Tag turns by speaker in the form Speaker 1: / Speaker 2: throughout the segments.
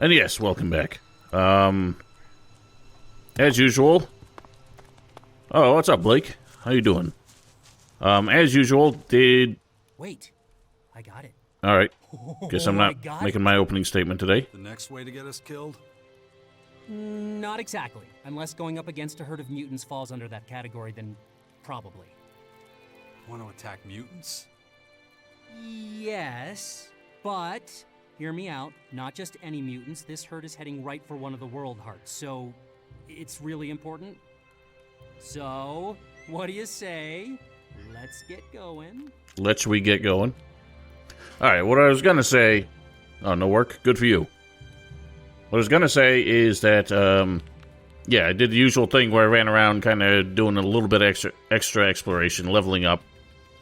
Speaker 1: And yes, welcome back. As usual. Oh, what's up, Blake? How you doing? As usual,
Speaker 2: Wait, I got it.
Speaker 1: Alright. Guess I'm not making my opening statement today.
Speaker 3: The next way to get us killed?
Speaker 2: Not exactly. Unless going up against a herd of mutants falls under that category, then probably.
Speaker 3: Want to attack mutants?
Speaker 2: Yes, but hear me out. Not just any mutants. This herd is heading right for one of the world hearts, so it's really important. So, what do you say? Let's get going.
Speaker 1: Let's we get going. Alright, what I was gonna say... Oh, no work? Good for you. What I was gonna say is that, yeah, I did the usual thing where I ran around kind of doing a little bit extra exploration, leveling up.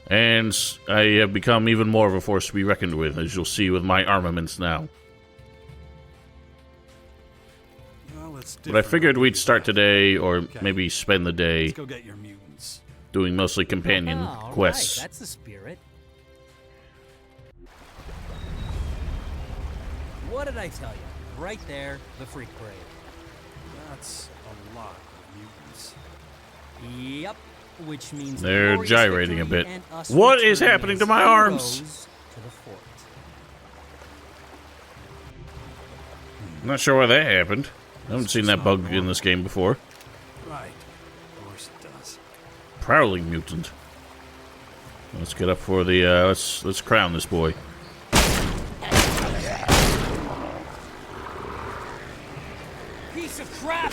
Speaker 1: And I have become even more of a force to be reckoned with, as you'll see with my armaments now.
Speaker 3: Well,
Speaker 1: but I figured we'd start today, or maybe spend the day...
Speaker 3: Let's go get your mutants.
Speaker 1: Doing mostly companion quests.
Speaker 2: Right, that's the spirit. What did I tell you? Right there, the freak parade.
Speaker 3: That's a lot of mutants.
Speaker 2: Yep, which means
Speaker 1: they're gyrating a bit. What is happening to my arms?
Speaker 2: To the fort.
Speaker 1: I'm not sure why that happened. I haven't seen that bug in this game before.
Speaker 3: Right. Of course it does.
Speaker 1: Prowling mutant. Let's get up for the let's crown this boy.
Speaker 2: Piece of crap!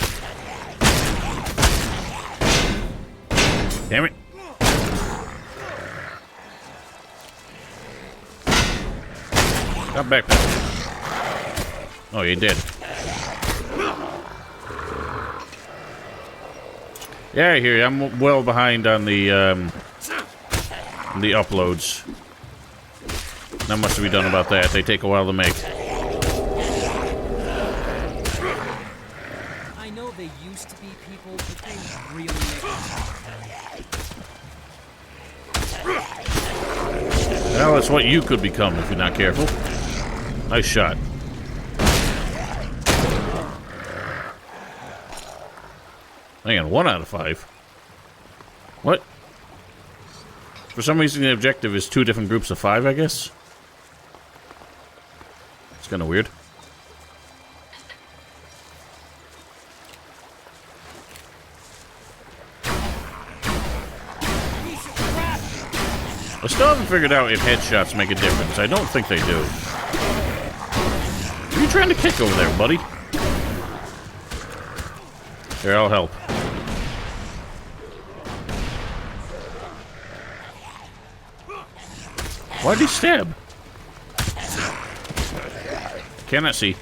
Speaker 1: Damn it. Stop back. Oh, you did. Yeah, I hear you. I'm well behind on the uploads. Not much to be done about that. They take a while to make.
Speaker 2: I know they used to be people, but they really make
Speaker 1: Well, that's what you could become if you're not careful. Nice shot. Hang on, 1 out of 5. What? For some reason, the objective is 2 different groups of 5, I guess? It's kind of weird. I still haven't figured out if headshots make a difference. I don't think they do. What are you trying to kick over there, buddy? Here, I'll help. Why'd he stab? Cannot see.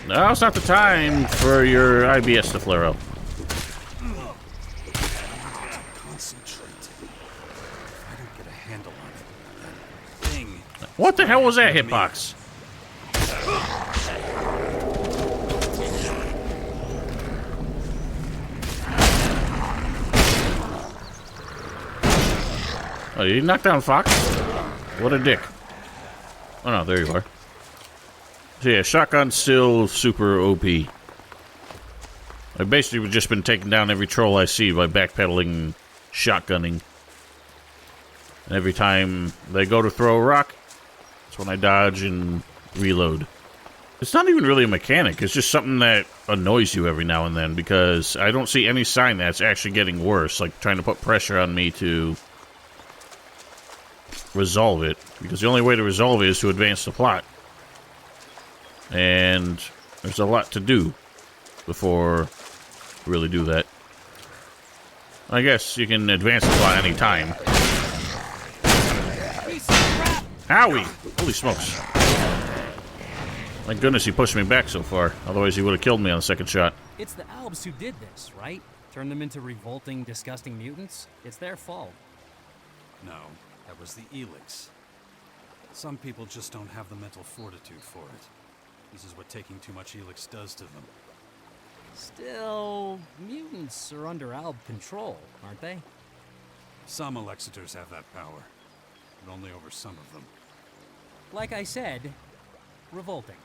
Speaker 1: No, it's not the time for your IBS to flare up. What the hell was that hitbox? Oh, you knocked down Fox? What a dick. Oh no, there you are. So yeah, shotgun's still super OP. I've basically just been taking down every troll I see by backpedaling, shotgunning. And every time they go to throw a rock, that's when I dodge and reload. It's not even really a mechanic, it's just something that annoys you every now and then, because I don't see any sign that it's actually getting worse, like trying to put pressure on me to resolve it, because the only way to resolve it is to advance the plot. And there's a lot to do before you really do that. I guess you can advance the plot any time. Howie! Holy smokes. Thank goodness he pushed me back so far, otherwise he would have killed me on the second shot.
Speaker 2: It's the Albs who did this, right? Turned them into revolting, disgusting mutants? It's their fault.
Speaker 3: No, that was the ELEX. Some people just don't have the mental fortitude for it. This is what taking too much ELEX does to them.
Speaker 2: Still, mutants are under Alb control, aren't they?
Speaker 3: Some Alexitors have that power, but only over some of them.
Speaker 2: Like I said, revolting.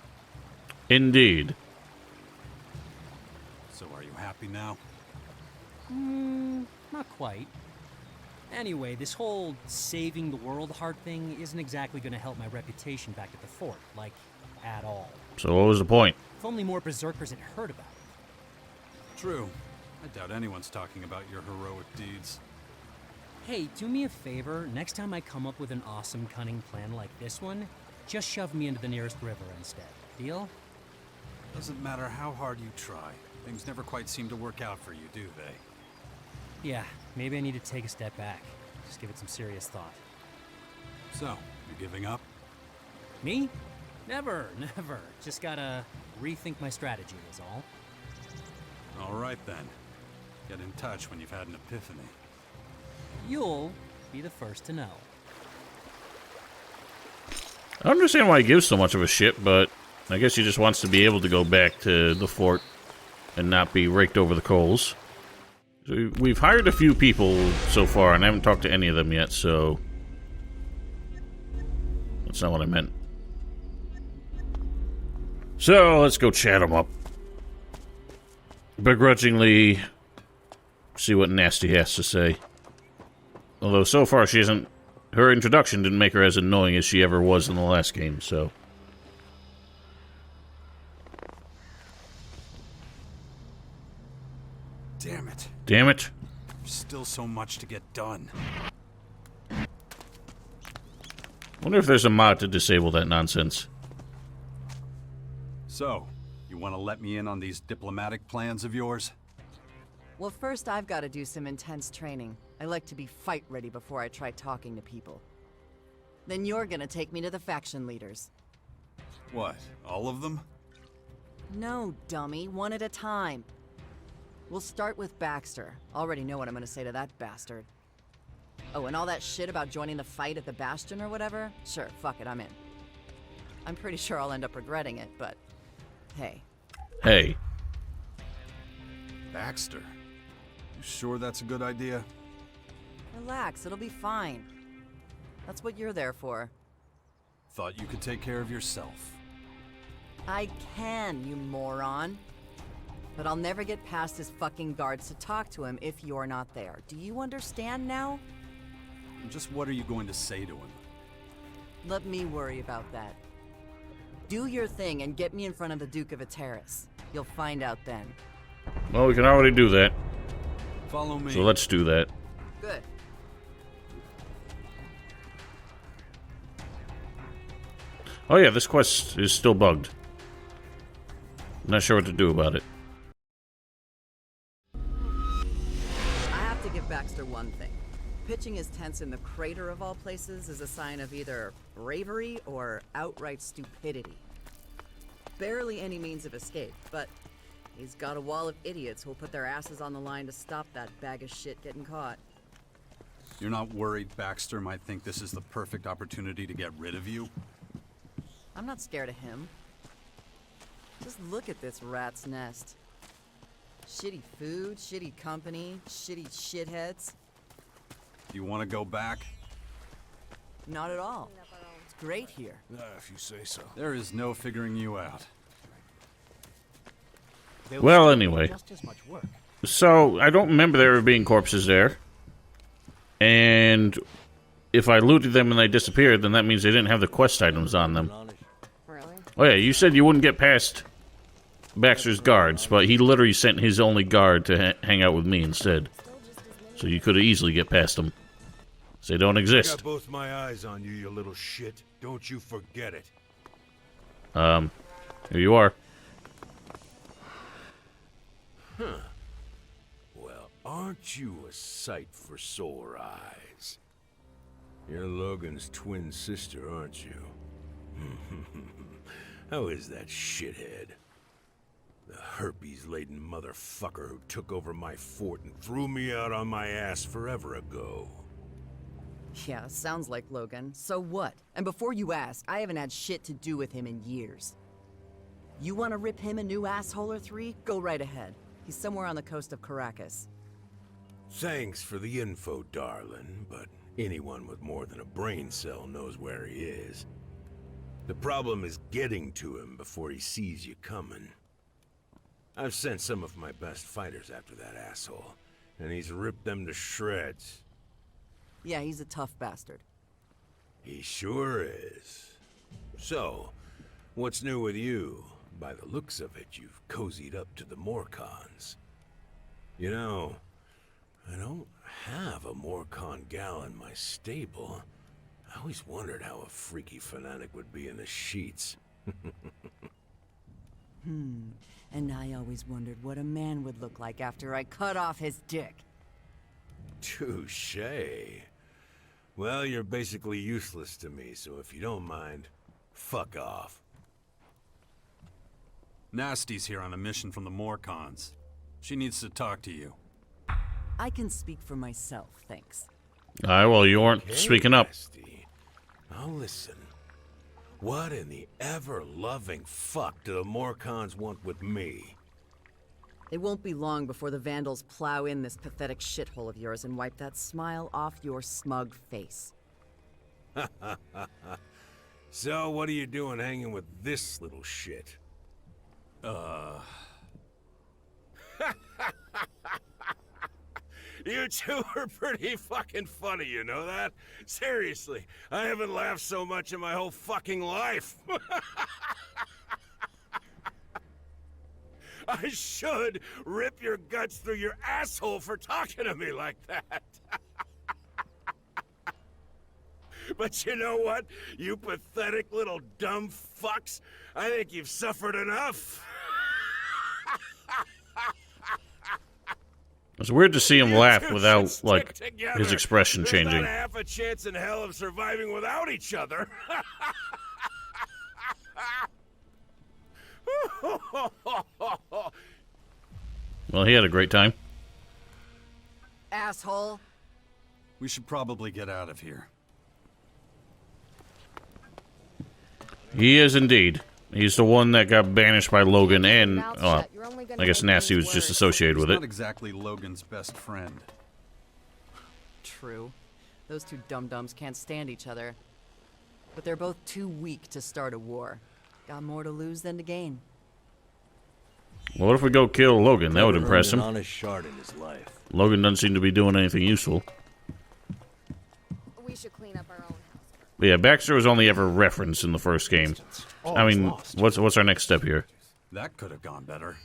Speaker 1: Indeed.
Speaker 3: So are you happy now?
Speaker 2: Not quite. Anyway, this whole saving the world heart thing isn't exactly gonna help my reputation back at the fort, like, at all.
Speaker 1: So what was the point?
Speaker 2: If only more berserkers had heard about it.
Speaker 3: True. I doubt anyone's talking about your heroic deeds.
Speaker 2: Hey, do me a favor. Next time I come up with an awesome, cunning plan like this one, just shove me into the nearest river instead. Deal?
Speaker 3: Doesn't matter how hard you try. Things never quite seem to work out for you, do they?
Speaker 2: Yeah, maybe I need to take a step back. Just give it some serious thought.
Speaker 3: So, you giving up?
Speaker 2: Me? Never, never. Just gotta rethink my strategy is all.
Speaker 3: All right then. Get in touch when you've had an epiphany.
Speaker 2: You'll be the first to know.
Speaker 1: I don't understand why he gives so much of a shit, but I guess he just wants to be able to go back to the fort and not be raked over the coals. So we've hired a few people so far, and I haven't talked to any of them yet, so... That's not what I meant. So, let's go chat them up. Begrudgingly see what Nasty has to say. Although, so far, she hasn't... Her introduction didn't make her as annoying as she ever was in the last game, so...
Speaker 3: Damn it.
Speaker 1: Damn it.
Speaker 3: There's still so much to get done.
Speaker 1: Wonder if there's a mod to disable that nonsense.
Speaker 3: So, you want to let me in on these diplomatic plans of yours?
Speaker 4: Well, first I've got to do some intense training. I like to be fight ready before I try talking to people. Then you're gonna take me to the faction leaders.
Speaker 3: What, all of them?
Speaker 4: No, dummy, one at a time. We'll start with Baxter. Already know what I'm gonna say to that bastard. Oh, and all that shit about joining the fight at the Bastion or whatever? Sure, fuck it, I'm in. I'm pretty sure I'll end up regretting it, but... Hey.
Speaker 1: Hey.
Speaker 3: Baxter. You sure that's a good idea?
Speaker 4: Relax, it'll be fine. That's what you're there for.
Speaker 3: Thought you could take care of yourself.
Speaker 4: I can, you moron. But I'll never get past his fucking guards to talk to him if you're not there. Do you understand now?
Speaker 3: Just what are you going to say to him?
Speaker 4: Let me worry about that. Do your thing and get me in front of the Duke of Ateris. You'll find out then.
Speaker 1: Well, we can already do that.
Speaker 3: Follow me.
Speaker 1: So let's do that.
Speaker 4: Good.
Speaker 1: Oh yeah, this quest is still bugged. Not sure what to do about it.
Speaker 4: I have to give Baxter one thing. Pitching his tents in the crater of all places is a sign of either bravery or outright stupidity. Barely any means of escape, but he's got a wall of idiots who'll put their asses on the line to stop that bag of shit getting caught.
Speaker 3: You're not worried Baxter might think this is the perfect opportunity to get rid of you?
Speaker 4: I'm not scared of him. Just look at this rat's nest. Shitty food, shitty company, shitty shitheads.
Speaker 3: Do you want to go back?
Speaker 4: Not at all. It's great here.
Speaker 5: If you say so.
Speaker 3: There is no figuring you out.
Speaker 1: Well, anyway.
Speaker 5: Just as much work.
Speaker 1: So, I don't remember there being corpses there. And if I looted them and they disappeared, then that means they didn't have the quest items on them.
Speaker 4: Really?
Speaker 1: Oh yeah, you said you wouldn't get past Baxter's guards, but he literally sent his only guard to hang out with me instead. So you could easily get past them. They don't
Speaker 5: I
Speaker 1: exist.
Speaker 5: got both my eyes on you, you little shit. Don't you forget it.
Speaker 1: Here you are.
Speaker 5: Well, aren't you a sight for sore eyes? You're Logan's twin sister, aren't you? How is that shithead? The herpes-laden motherfucker who took over my fort and threw me out on my ass forever ago.
Speaker 4: Yeah, sounds like Logan. So what? And before you ask, I haven't had shit to do with him in years. You want to rip him a new asshole or three? Go right ahead. He's somewhere on the coast of Caracas.
Speaker 5: Thanks for the info, darling, but anyone with more than a brain cell knows where he is. The problem is getting to him before he sees you coming. I've sent some of my best fighters after that asshole, and he's ripped them to shreds.
Speaker 4: Yeah, he's a tough bastard.
Speaker 5: He sure is. So, what's new with you? By the looks of it, you've cozied up to the Morcons. You know, I don't have a Morcon gal in my stable. I always wondered how a freaky fanatic would be in the sheets.
Speaker 4: And I always wondered what a man would look like after I cut off his dick.
Speaker 5: Touché. Well, you're basically useless to me, so if you don't mind, fuck off.
Speaker 3: Nasty's here on a mission from the Morcons. She needs to talk to you.
Speaker 4: I can speak for myself, thanks.
Speaker 1: Aye, well, you weren't
Speaker 5: Okay,
Speaker 1: speaking up.
Speaker 5: Nasty. Now listen. What in the ever-loving fuck do the Morcons want with me?
Speaker 4: It won't be long before the Vandals plow in this pathetic shithole of yours and wipe that smile off your smug face.
Speaker 5: So, what are you doing hanging with this little shit? You two are pretty fucking funny, you know that? Seriously, I haven't laughed so much in my whole fucking life. I should rip your guts through your asshole for talking to me like that. But you know what, you pathetic little dumb fucks? I think you've suffered enough.
Speaker 1: It's weird to see him
Speaker 5: You
Speaker 1: laugh
Speaker 5: two
Speaker 1: without,
Speaker 5: should stick
Speaker 1: like,
Speaker 5: together.
Speaker 1: his expression
Speaker 5: There's
Speaker 1: changing.
Speaker 5: not half a chance in hell of surviving without each other.
Speaker 1: Well, he had a great time.
Speaker 4: Asshole!
Speaker 3: We should probably get out of here.
Speaker 1: He is indeed. He's the one that got banished by Logan and,
Speaker 6: Mouth shut. You're only gonna
Speaker 1: I guess
Speaker 6: make
Speaker 1: Nasty
Speaker 6: things
Speaker 1: was just
Speaker 6: worse.
Speaker 1: associated
Speaker 3: He's
Speaker 1: with
Speaker 3: not
Speaker 1: it.
Speaker 3: exactly Logan's best friend.
Speaker 4: True. Those two dum-dums can't stand each other. But they're both too weak to start a war. Got more to lose than to gain.
Speaker 1: Well, what if we go kill Logan? That would impress him.
Speaker 7: An honest shard in his life.
Speaker 1: Logan doesn't seem to be doing anything useful.
Speaker 6: We should clean up our own house.
Speaker 1: But yeah, Baxter was only ever referenced in the first game. I mean, what's our next step here?
Speaker 3: That could have gone better.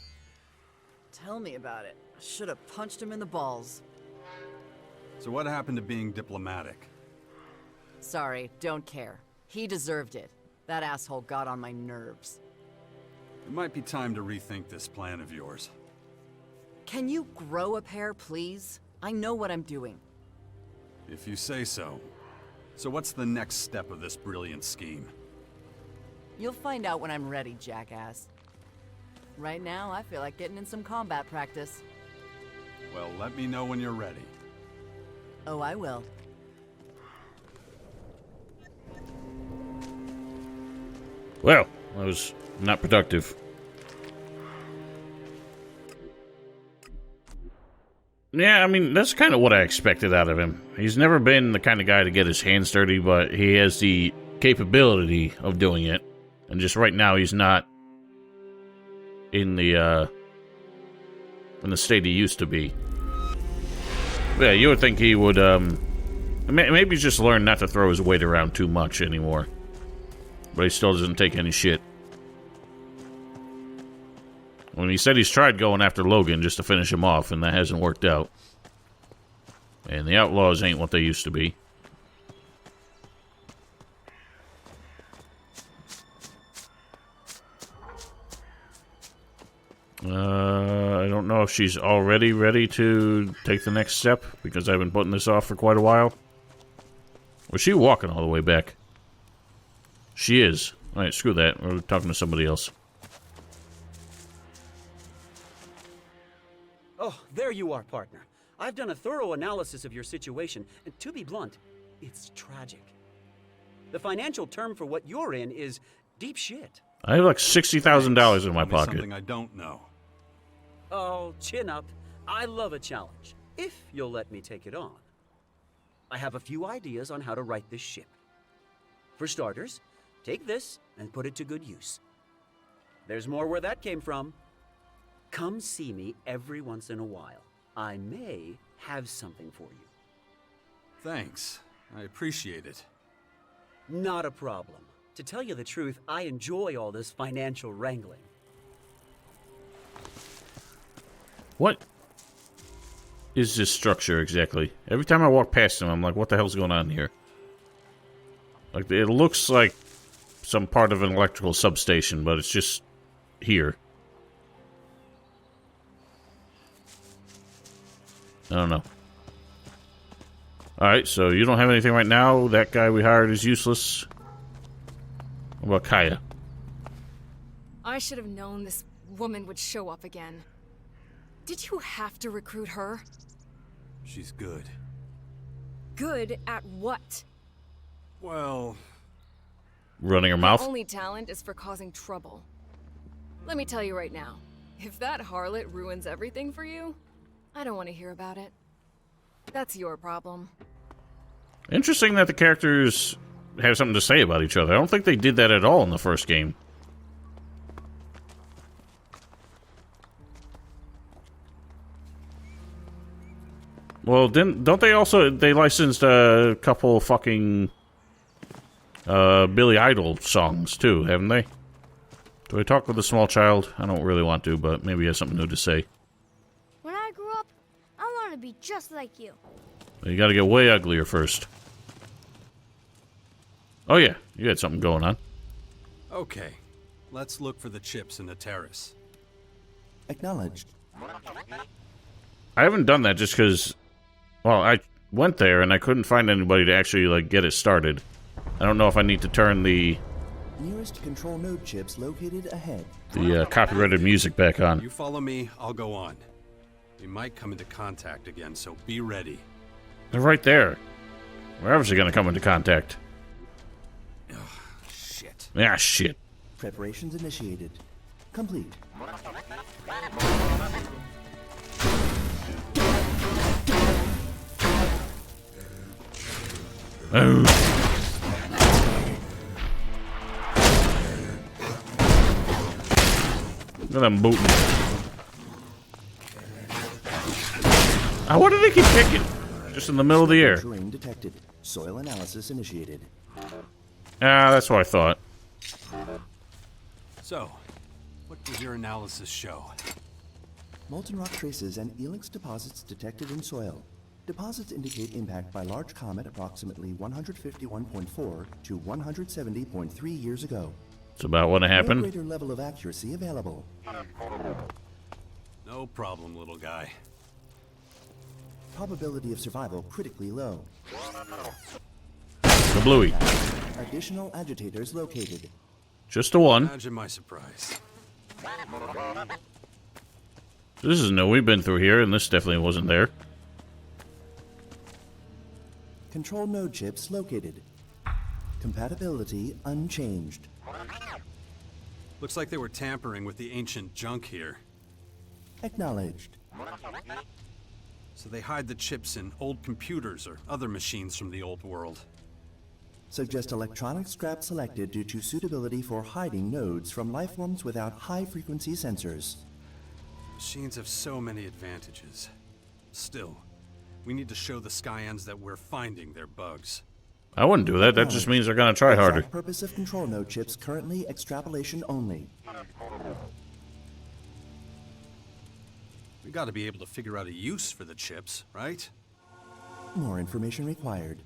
Speaker 4: Tell me about it. I should have punched him in the balls.
Speaker 3: So what happened to being diplomatic?
Speaker 4: Sorry, don't care. He deserved it. That asshole got on my nerves.
Speaker 3: It might be time to rethink this plan of yours.
Speaker 4: Can you grow a pair, please? I know what I'm doing.
Speaker 3: If you say so. So what's the next step of this brilliant scheme?
Speaker 4: You'll find out when I'm ready, jackass. Right now, I feel like getting in some combat practice.
Speaker 3: Well, let me know when you're ready.
Speaker 4: Oh, I will.
Speaker 1: Well, that was not productive. Yeah, I mean, that's kind of what I expected out of him. He's never been the kind of guy to get his hands dirty, but he has the capability of doing it. And just right now, he's not in the state he used to be. Yeah, you would think he would, maybe just learn not to throw his weight around too much anymore. But he still doesn't take any shit. When he said he's tried going after Logan just to finish him off, and that hasn't worked out. And the Outlaws ain't what they used to be. I don't know if she's already ready to take the next step, because I've been putting this off for quite a while. Was she walking all the way back? She is. Alright, screw that. We're talking to somebody else.
Speaker 8: Oh, there you are, partner. I've done a thorough analysis of your situation, and to be blunt, it's tragic. The financial term for what you're in is deep shit.
Speaker 1: I have like $60,000 in my
Speaker 3: Tell me
Speaker 1: pocket.
Speaker 3: Something I don't know.
Speaker 8: Oh, chin up. I love a challenge, if you'll let me take it on. I have a few ideas on how to right this ship. For starters, take this and put it to good use. There's more where that came from. Come see me every once in a while. I may have something for you.
Speaker 3: Thanks. I appreciate it.
Speaker 8: Not a problem. To tell you the truth, I enjoy all this financial wrangling.
Speaker 1: What is this structure exactly? Every time I walk past them, I'm like, what the hell's going on here? Like, it looks like some part of an electrical substation, but it's just here. I don't know. Alright, so you don't have anything right now. That guy we hired is useless. What about Caja?
Speaker 7: I should have known this woman would show up again. Did you have to recruit her?
Speaker 3: She's good.
Speaker 7: Good at what?
Speaker 3: Well,
Speaker 1: Running her mouth?
Speaker 7: Her only talent is for causing trouble. Let me tell you right now, if that harlot ruins everything for you, I don't want to hear about it. That's your problem.
Speaker 1: Interesting that the characters have something to say about each other. I don't think they did that at all in the first game. Well, don't they also... They licensed a couple fucking... Billy Idol songs, too, haven't they? Do I talk with a small child? I don't really want to, but maybe he has something new to say.
Speaker 6: When I grow up, I want to be just like you.
Speaker 1: You gotta get way uglier first. Oh yeah, you had something going on.
Speaker 3: okay. Let's look for the chips in the terrace.
Speaker 9: Acknowledged.
Speaker 1: I haven't done that just because... Well, I went there and I couldn't find anybody to actually, like, get it started. I don't know if I need to turn the
Speaker 9: Nearest control node chips located ahead.
Speaker 1: copyrighted music back on.
Speaker 3: You follow me, I'll go on. We might come into contact again, so be ready.
Speaker 1: They're right there. We're obviously gonna come into contact.
Speaker 3: Ugh, shit.
Speaker 1: Ah, shit.
Speaker 9: Preparations initiated. Complete.
Speaker 1: Oh. Look at them booting. What do they keep kicking? Just in the middle of the air.
Speaker 9: Terrain detected. Soil analysis initiated.
Speaker 1: Ah, that's what I thought.
Speaker 3: So, what does your analysis show?
Speaker 9: Molten rock traces and ELEX deposits detected in soil. Deposits indicate impact by large comet approximately 151.4 to 170.3 years ago.
Speaker 1: It's about what
Speaker 9: No
Speaker 1: happened.
Speaker 9: greater level of accuracy available.
Speaker 3: No problem, little guy.
Speaker 9: Probability of survival critically low.
Speaker 1: The bluey.
Speaker 9: Additional agitators located.
Speaker 1: Just the one.
Speaker 3: Imagine my surprise.
Speaker 1: This is new. We've been through here, and this definitely wasn't there.
Speaker 9: Control node chips located. Compatibility unchanged.
Speaker 3: Looks like they were tampering with the ancient junk here.
Speaker 9: Acknowledged.
Speaker 3: So they hide the chips in old computers or other machines from the old world.
Speaker 9: Suggest electronic scrap selected due to suitability for hiding nodes from lifeforms without high-frequency sensors.
Speaker 3: Machines have so many advantages. Still, we need to show the Skyans that we're finding their bugs.
Speaker 1: I wouldn't do that. That just means they're gonna try harder.
Speaker 9: Exact purpose of control node chips currently extrapolation only.
Speaker 3: We gotta be able to figure out a use for the chips, right?
Speaker 9: More information required.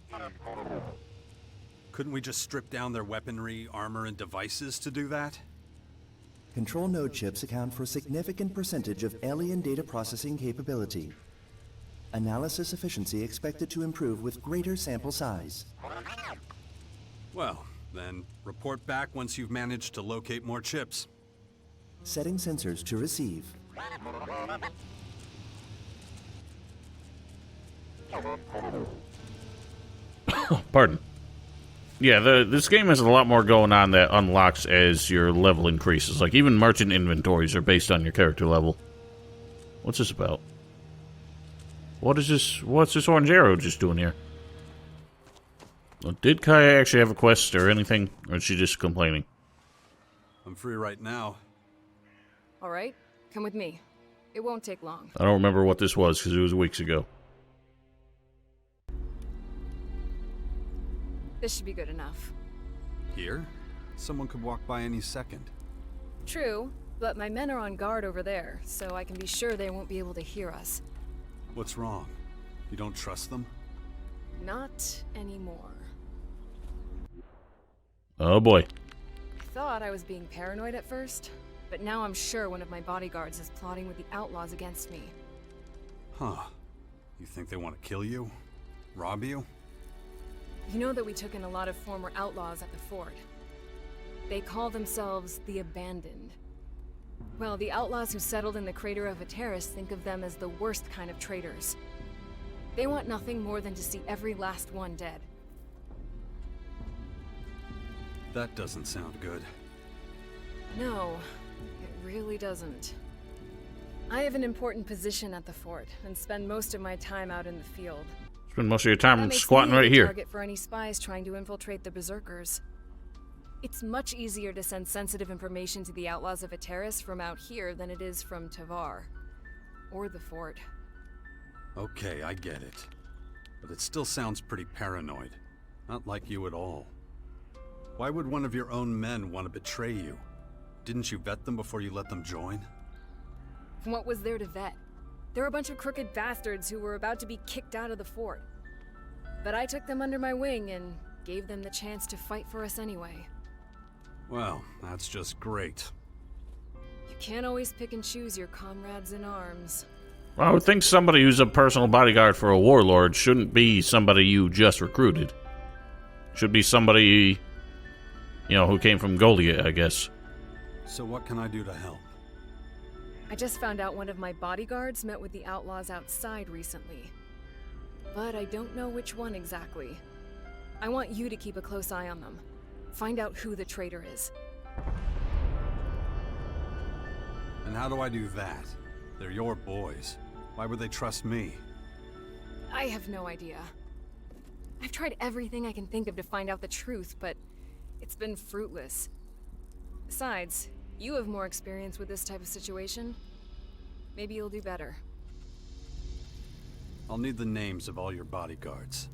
Speaker 3: Couldn't we just strip down their weaponry, armor, and devices to do that?
Speaker 9: Control node chips account for a significant percentage of alien data processing capability. Analysis efficiency expected to improve with greater sample size.
Speaker 3: Well, then report back once you've managed to locate more chips.
Speaker 9: Setting sensors to receive.
Speaker 1: Pardon. Yeah, this game has a lot more going on that unlocks as your level increases. Like, even merchant inventories are based on your character level. What's this about? What is this? What's this orange arrow just doing here? Well, did Caja actually have a quest or anything? Or is she just complaining?
Speaker 3: I'm free right now.
Speaker 7: All right, come with me. It won't take long.
Speaker 1: I don't remember what this was because it was weeks ago.
Speaker 7: This should be good enough.
Speaker 3: Here? Someone could walk by any second.
Speaker 7: True, but my men are on guard over there, so I can be sure they won't be able to hear us.
Speaker 3: What's wrong? You don't trust them?
Speaker 7: Not anymore.
Speaker 1: Oh boy.
Speaker 7: I thought I was being paranoid at first, but now I'm sure one of my bodyguards is plotting with the outlaws against me.
Speaker 3: Huh. You think they want to kill you? Rob you?
Speaker 7: You know that we took in a lot of former outlaws at the fort. They call themselves the Abandoned. Well, the outlaws who settled in the crater of Ateris think of them as the worst kind of traitors. They want nothing more than to see every last one dead.
Speaker 3: That doesn't sound good.
Speaker 7: No, it really doesn't. I have an important position at the fort, and spend most of my time out in the field.
Speaker 1: Spend most of your
Speaker 7: That
Speaker 1: time
Speaker 7: makes
Speaker 1: squatting
Speaker 7: me
Speaker 1: right
Speaker 7: the
Speaker 1: here.
Speaker 7: target for any spies trying to infiltrate the Berserkers. It's much easier to send sensitive information to the outlaws of Ateris from out here than it is from Tavar. Or the fort.
Speaker 3: Okay, I get it. But it still sounds pretty paranoid. Not like you at all. Why would one of your own men want to betray you? Didn't you vet them before you let them join?
Speaker 7: What was there to vet? They're a bunch of crooked bastards who were about to be kicked out of the fort. But I took them under my wing and gave them the chance to fight for us anyway.
Speaker 3: Well, that's just great.
Speaker 7: You can't always pick and choose your comrades in arms.
Speaker 1: Well, I would think somebody who's a personal bodyguard for a warlord shouldn't be somebody you just recruited. Should be somebody, you know, who came from Golia, I guess.
Speaker 3: So what can I do to help?
Speaker 7: I just found out one of my bodyguards met with the outlaws outside recently. But I don't know which one exactly. I want you to keep a close eye on them. Find out who the traitor is.
Speaker 3: And how do I do that? They're your boys. Why would they trust me?
Speaker 7: I have no idea. I've tried everything I can think of to find out the truth, but it's been fruitless. Besides, you have more experience with this type of situation. Maybe you'll do better.
Speaker 3: I'll need the names of all your bodyguards.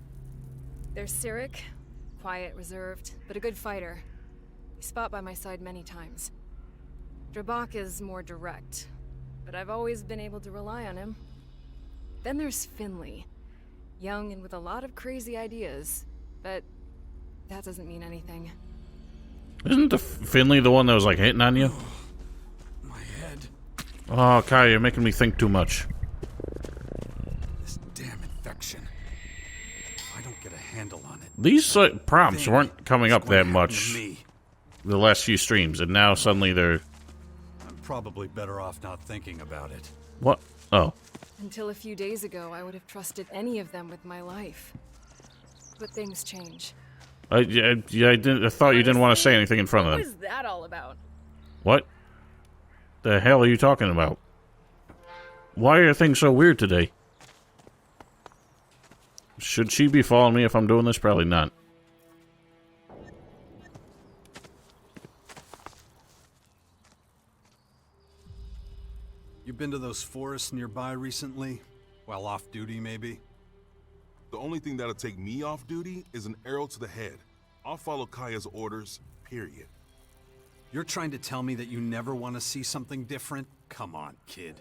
Speaker 7: There's Cyric, quiet, reserved, but a good fighter. He's fought by my side many times. Drabak is more direct, but I've always been able to rely on him. Then there's Finley, young and with a lot of crazy ideas, but that doesn't mean anything.
Speaker 1: Isn't the Finley the one that was like hitting on you?
Speaker 3: My head.
Speaker 1: Oh, Kai, you're making me think too much.
Speaker 3: This damn infection. I don't get a handle on it.
Speaker 1: These prompts weren't coming up that
Speaker 3: What's
Speaker 1: much
Speaker 3: happened to me?
Speaker 1: the last few streams, and now suddenly they're...
Speaker 3: I'm probably better off not thinking about it.
Speaker 1: What? Oh.
Speaker 7: Until a few days ago, I would have trusted any of them with my life. But things change.
Speaker 1: I thought you didn't want to say anything in front of
Speaker 7: What
Speaker 1: them.
Speaker 7: was that all about?
Speaker 1: What? The hell are you talking about? Why are things so weird today? Should she be following me if I'm doing this? Probably not.
Speaker 3: You been to those forests nearby recently? While off duty, maybe?
Speaker 10: The only thing that'll take me off duty is an arrow to the head. I'll follow Kaya's orders, period.
Speaker 3: You're trying to tell me that you never want to see something different? Come on, kid.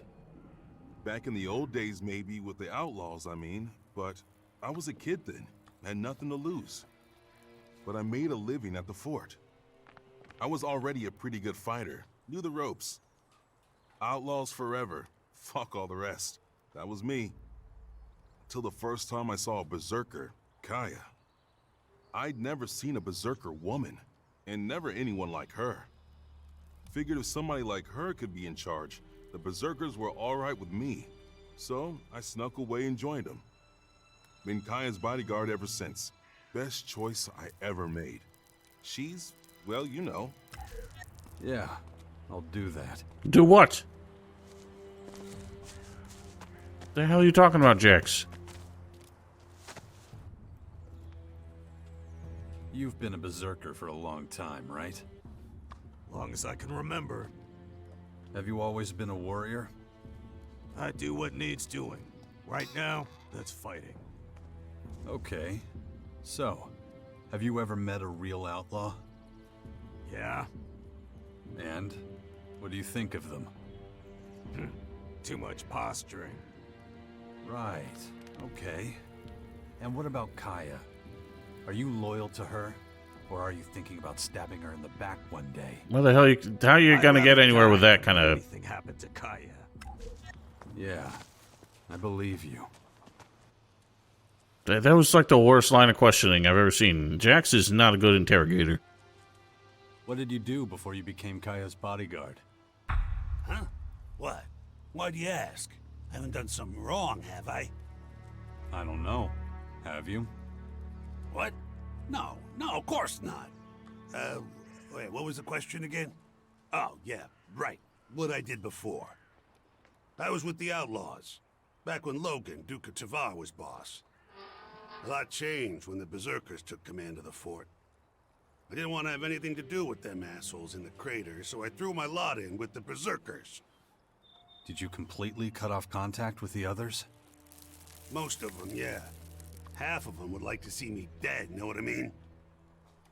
Speaker 10: Back in the old days, maybe, with the outlaws, I mean. But I was a kid then, had nothing to lose. But I made a living at the fort. I was already a pretty good fighter, knew the ropes. Outlaws forever, fuck all the rest. That was me. Till the first time I saw a berserker, Kaya. I'd never seen a berserker woman, and never anyone like her. Figured if somebody like her could be in charge, the berserkers were alright with me. So I snuck away and joined them. Been Kaya's bodyguard ever since. Best choice I ever made. She's, well, you know.
Speaker 3: Yeah, I'll do that.
Speaker 1: Do what? The hell are you talking about, Jax?
Speaker 3: You've been a berserker for a long time, right?
Speaker 11: long as I can remember.
Speaker 3: Have you always been a warrior?
Speaker 11: I do what needs doing. Right now, that's fighting.
Speaker 3: Okay. So, have you ever met a real outlaw?
Speaker 11: Yeah?
Speaker 3: And? What do you think of them?
Speaker 11: Too much posturing.
Speaker 3: Right. Okay. And what about Caja? Are you loyal to her? Or are you thinking about stabbing her in the back one day?
Speaker 1: What the hell? How are you gonna get anywhere with that kind of?
Speaker 11: Anything happened to Caja?
Speaker 3: Yeah, I believe you.
Speaker 1: That was like the worst line of questioning I've ever seen. Jax is not a good interrogator.
Speaker 3: What did you do before you became Caja's bodyguard?
Speaker 11: Huh? What? Why'd you ask? I haven't done something wrong, have I?
Speaker 3: I don't know. Have you?
Speaker 11: What? No, of course not. Wait, what was the question again? Oh, yeah, right. What I did before. I was with the Outlaws, back when Logan, Duke of Tavar, was boss. A lot changed when the Berserkers took command of the fort. I didn't want to have anything to do with them assholes in the crater, so I threw my lot in with the Berserkers.
Speaker 3: Did you completely cut off contact with the others?
Speaker 11: Most of them, yeah. Half of them would like to see me dead, know what I mean?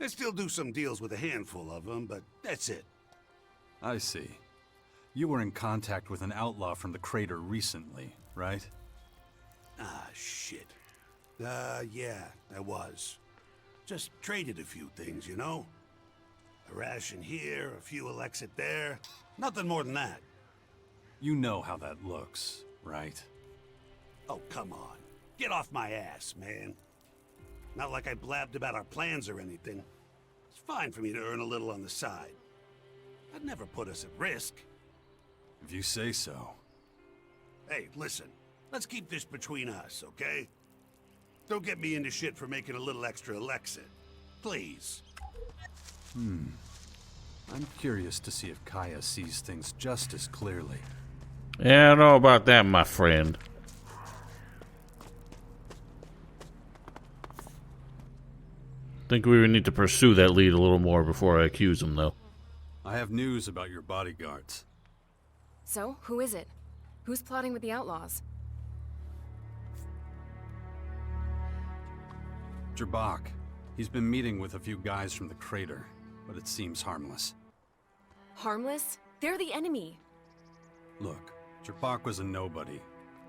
Speaker 11: I still do some deals with a handful of them, but that's it.
Speaker 3: I see. You were in contact with an outlaw from the crater recently, right?
Speaker 11: Ah, shit. Yeah, I was. Just traded a few things, you know? A ration here, a few ELEX there. Nothing more than that.
Speaker 3: You know how that looks, right?
Speaker 11: Oh, come on. Get off my ass, man. Not like I blabbed about our plans or anything. It's fine for me to earn a little on the side. I'd never put us at risk.
Speaker 3: If you say so.
Speaker 11: Hey, listen. Let's keep this between us, okay? Don't get me into shit for making a little extra ELEX. Please.
Speaker 3: I'm curious to see if Caja sees things just as clearly.
Speaker 1: Yeah, I don't know about that, my friend. Think we would need to pursue that lead a little more before I accuse him, though.
Speaker 3: I have news about your bodyguards.
Speaker 7: So, who is it? Who's plotting with the Outlaws?
Speaker 3: Jabak. He's been meeting with a few guys from the crater, but it seems harmless.
Speaker 7: Harmless? They're the enemy.
Speaker 3: Look, Jabak was a nobody.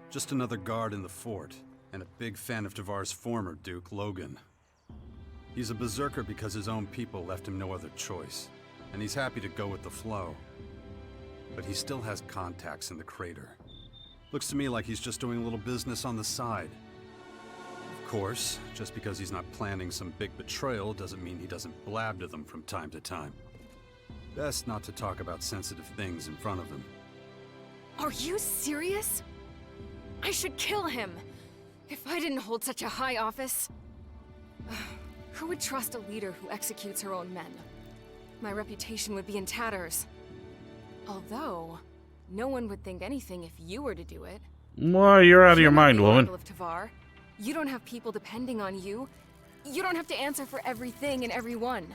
Speaker 3: Just another guard in the fort, and a big fan of Tavar's former Duke, Logan. He's a berserker because his own people left him no other choice, and he's happy to go with the flow. But he still has contacts in the crater. Looks to me like he's just doing a little business on the side. Of course, just because he's not planning some big betrayal doesn't mean he doesn't blab to them from time to time. Best not to talk about sensitive things in front of him.
Speaker 7: Are you serious? I should kill him! If I didn't hold such a high office. Who would trust a leader who executes her own men? My reputation would be in tatters. Although, no one would think anything if you were to do it.
Speaker 1: Well, you're out of your mind, woman.
Speaker 7: Of Tavar. You don't have people depending on you. You don't have to answer for everything and everyone.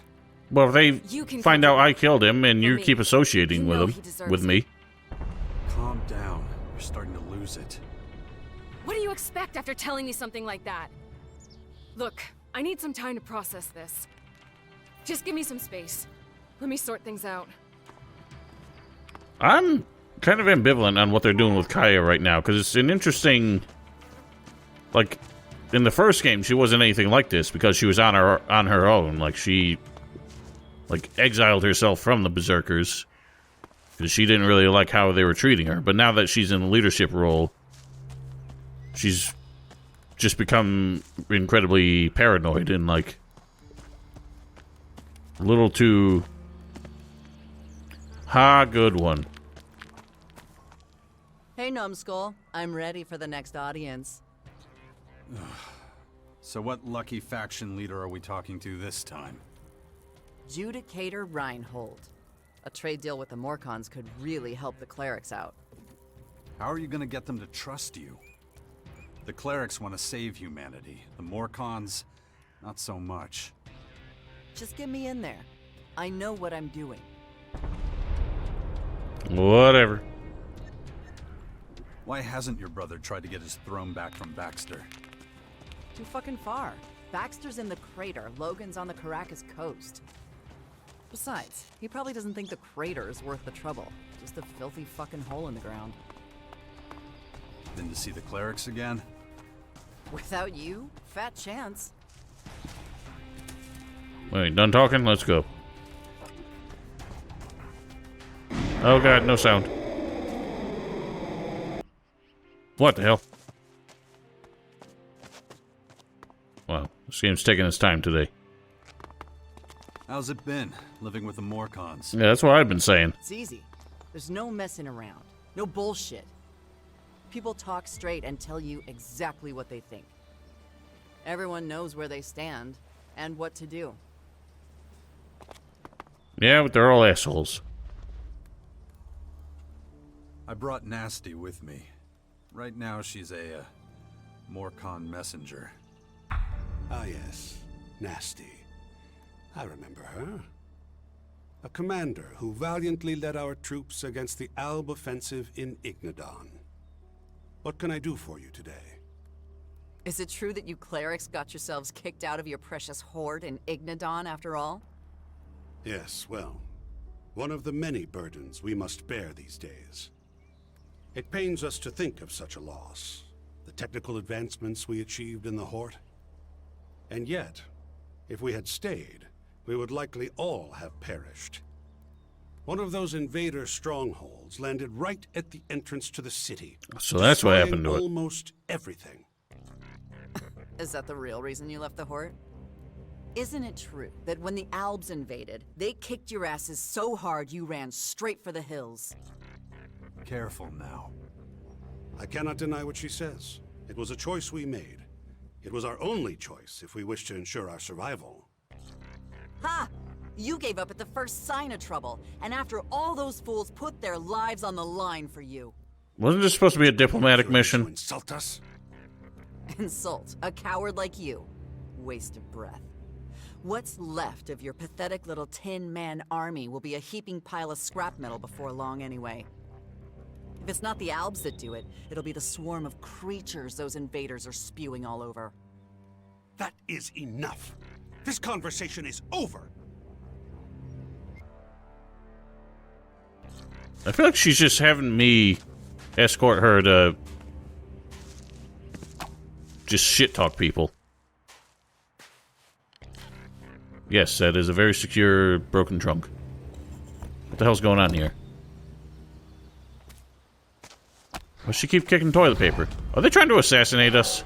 Speaker 1: Well, if they find out I killed him and you keep associating with him, with me.
Speaker 3: Calm down. You're starting to lose it.
Speaker 7: What do you expect after telling me something like that? Look, I need some time to process this. Just give me some space. Let me sort things out.
Speaker 1: I'm kind of ambivalent on what they're doing with Caja right now, because it's an interesting... Like, in the first game, she wasn't anything like this, because she was on her own. Like, she... Like, exiled herself from the Berserkers, because she didn't really like how they were treating her. But now that she's in a leadership role, she's just become incredibly paranoid and, like, a little too... good one.
Speaker 4: Hey, Numbskull. I'm ready for the next audience.
Speaker 3: So what lucky faction leader are we talking to this time?
Speaker 4: Judicator Reinhold. A trade deal with the Morcons could really help the clerics out.
Speaker 3: How are you gonna get them to trust you? The clerics want to save humanity. The Morcons, not so much.
Speaker 4: Just get me in there. I know what I'm doing.
Speaker 1: Whatever.
Speaker 3: Why hasn't your brother tried to get his throne back from Baxter?
Speaker 4: Too fucking far. Baxter's in the crater. Logan's on the Caracas coast. Besides, he probably doesn't think the crater is worth the trouble. Just a filthy fucking hole in the ground.
Speaker 3: Been to see the clerics again?
Speaker 4: Without you, fat chance.
Speaker 1: Wait, done talking? Let's go. Oh god, no sound. What the hell? Wow, this game's taking its time today.
Speaker 3: How's it been, living with the Morcons?
Speaker 1: Yeah, that's what I've been saying.
Speaker 4: It's easy. There's no messing around. No bullshit. People talk straight and tell you exactly what they think. Everyone knows where they stand and what to do.
Speaker 1: Yeah, but they're all assholes.
Speaker 3: I brought Nasty with me. Right now she's a Morcon messenger.
Speaker 11: Ah, yes. Nasty. I remember her. A commander who valiantly led our troops against the Alb offensive in Ignadon. What can I do for you today?
Speaker 4: Is it true that you clerics got yourselves kicked out of your precious horde in Ignadon after all?
Speaker 11: Yes, well, one of the many burdens we must bear these days. It pains us to think of such a loss, the technical advancements we achieved in the Horde. And yet, if we had stayed, we would likely all have perished. One of those invader strongholds landed right at the entrance to the city.
Speaker 1: So that's what happened to it.
Speaker 11: Almost everything.
Speaker 4: Is that the real reason you left the Horde? Isn't it true that when the Albs invaded, they kicked your asses so hard you ran straight for the hills?
Speaker 3: Careful now.
Speaker 11: I cannot deny what she says. It was a choice we made. It was our only choice if we wish to ensure our survival.
Speaker 4: Ha! You gave up at the first sign of trouble, and after all those fools put their lives on the line for you.
Speaker 1: Wasn't this supposed to be a diplomatic mission?
Speaker 11: To insult us?
Speaker 4: Insult a coward like you. Waste of breath. What's left of your pathetic little Tin Man army will be a heaping pile of scrap metal before long anyway. If it's not the Albs that do it, it'll be the swarm of creatures those invaders are spewing all over.
Speaker 11: That is enough. This conversation is over.
Speaker 1: I feel like she's just having me escort her to just shit talk people. Yes, that is a very secure broken trunk. What the hell's going on here? Why does she keep kicking toilet paper? Are they trying to assassinate us?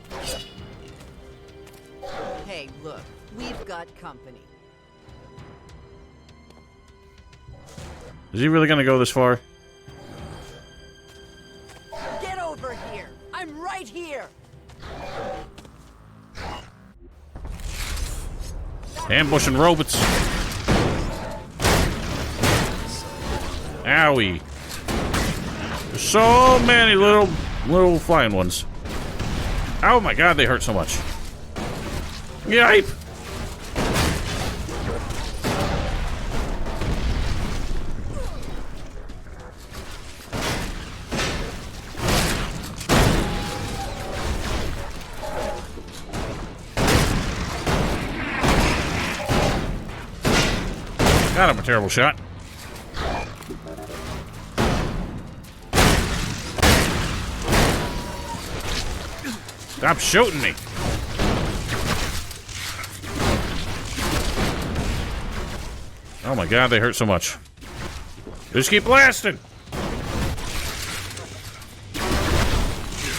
Speaker 4: Hey, look, we've got company.
Speaker 1: Is he really gonna go this far?
Speaker 4: Get over here! I'm right here!
Speaker 1: Ambushing robots. Owie. There's so many little flying ones. Oh my god, they hurt so much. Yipe! God, I'm a terrible shot. Stop shooting me. Oh my god, they hurt so much. Just keep blasting.